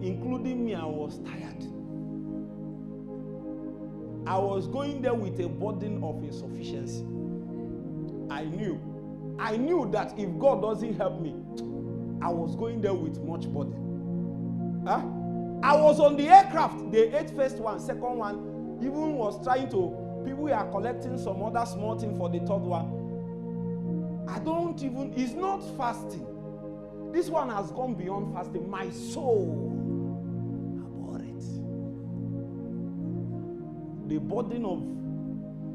including me, I was tired. I was going there with a burden of insufficiency. I knew that if God doesn't help me, I was going there with much burden. I was on the aircraft. The 8th first one, second one, even was trying to, people were collecting some other small thing for the third one. It's not fasting. This one has gone beyond fasting. My soul abhor it. The burden of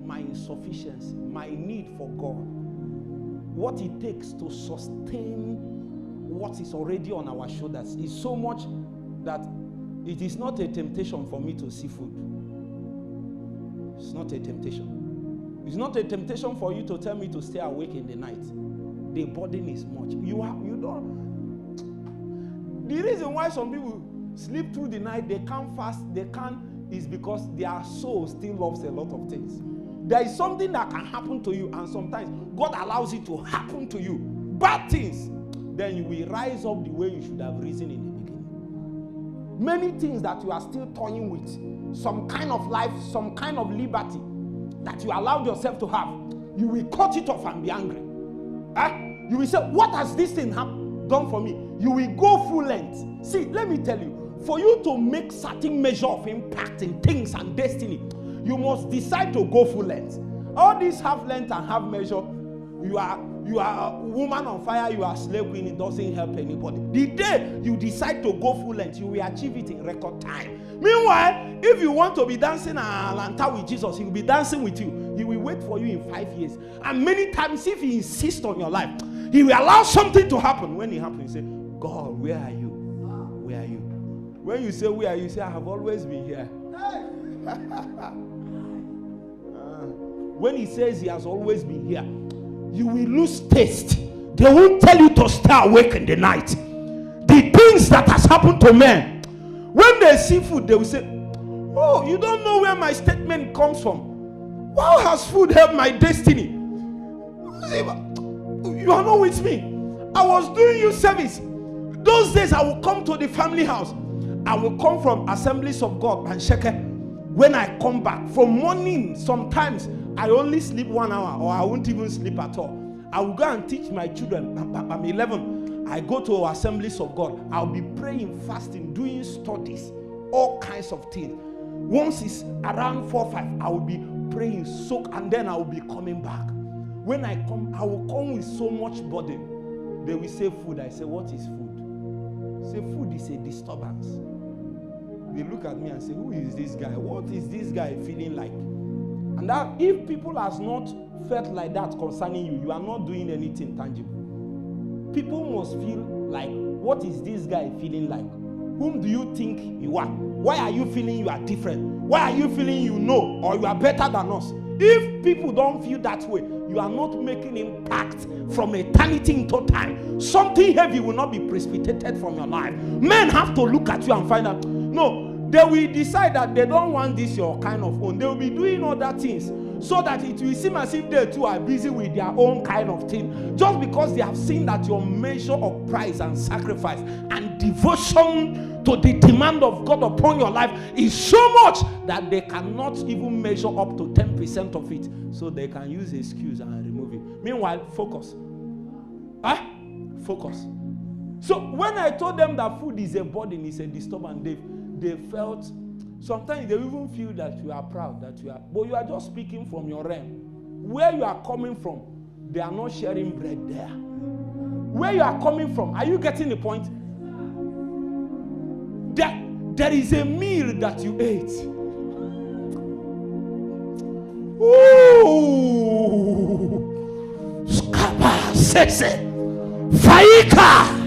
my insufficiency, my need for God, what it takes to sustain what is already on our shoulders is so much that it is not a temptation for me to see food. It's not a temptation. It's not a temptation for you to tell me to stay awake in the night. The burden is much. The reason why some people sleep through the night, they can't fast, is because their soul still loves a lot of things. There is something that can happen to you, and sometimes God allows it to happen to you. Bad things. Then you will rise up the way you should have risen in the beginning. Many things that you are still toying with, some kind of life, some kind of liberty that you allowed yourself to have, you will cut it off and be angry. You will say, what has this thing done for me? You will go full length. See, let me tell you, for you to make certain measure of impact in things and destiny, you must decide to go full length. All this half length and half measure, you are a woman on fire, you are a slave queen, it doesn't help anybody. The day you decide to go full length, you will achieve it in record time. Meanwhile, if you want to be dancing a lantern with Jesus, he will be dancing with you. He will wait for you in 5 years. And many times, if he insists on your life, he will allow something to happen. When it happens, you say, God, where are you? Where are you? When you say, where are you? Say, I have always been here. When he says he has always been here, you will lose taste. They won't tell you to stay awake in the night. The things that has happened to men, when they see food, they will say, oh, you don't know where my statement comes from. How has food helped my destiny? You are not with me. I was doing you service. Those days I will come to the family house. I will come from Assemblies of God and Sheke. When I come back from morning, sometimes I only sleep 1 hour, or I won't even sleep at all. I will go and teach my children. I'm 11. I go to Assemblies of God. I'll be praying, fasting, doing studies, all kinds of things. Once it's around 4, 5, I will be praying, soak, and then I will be coming back. When I come, I will come with so much burden. They will say food. I say, what is food? Say food is a disturbance. They look at me and say, who is this guy? What is this guy feeling like? And that if people has not felt like that concerning you, you are not doing anything tangible. People must feel like, what is this guy feeling like? Whom do you think you are? Why are you feeling you are different? Why are you feeling you know or you are better than us? If people don't feel that way, you are not making impact from eternity into time. Something heavy will not be precipitated from your life. Men have to look at you and find out. No, they will decide that they don't want this your kind of own. They will be doing other things so that it will seem as if they too are busy with their own kind of thing. Just because they have seen that your measure of price and sacrifice and devotion to the demand of God upon your life is so much that they cannot even measure up to 10% of it. So they can use the excuse and remove it. Meanwhile, focus. Focus. So when I told them that food is a burden, it's a disturbance, they felt, sometimes they even feel that you are proud, but you are just speaking from your realm. Where you are coming from, they are not sharing bread there. Where you are coming from, are you getting the point? There is a meal that you ate. Ooh, skaba sese, faika.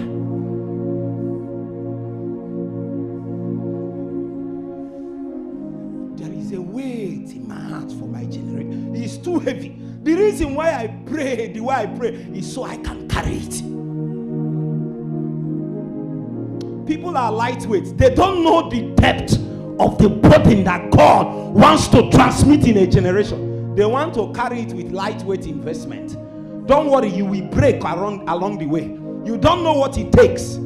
It's too heavy. The reason why I pray the way I pray is so I can carry it. People are lightweight. They don't know the depth of the burden that God wants to transmit in a generation. They want to carry it with lightweight investment. Don't worry, you will break along the way. You don't know what it takes.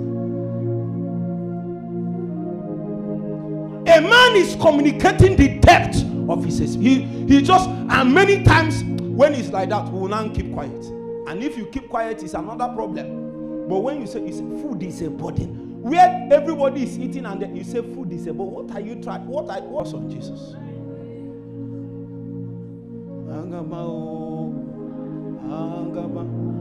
man is communicating the depth of his he just, and many times when it's like that, we will now keep quiet. And if you keep quiet, it's another problem. But when you say food is a burden, where everybody is eating and then you say food is a burden, what are you trying? What's on Jesus? Angaba.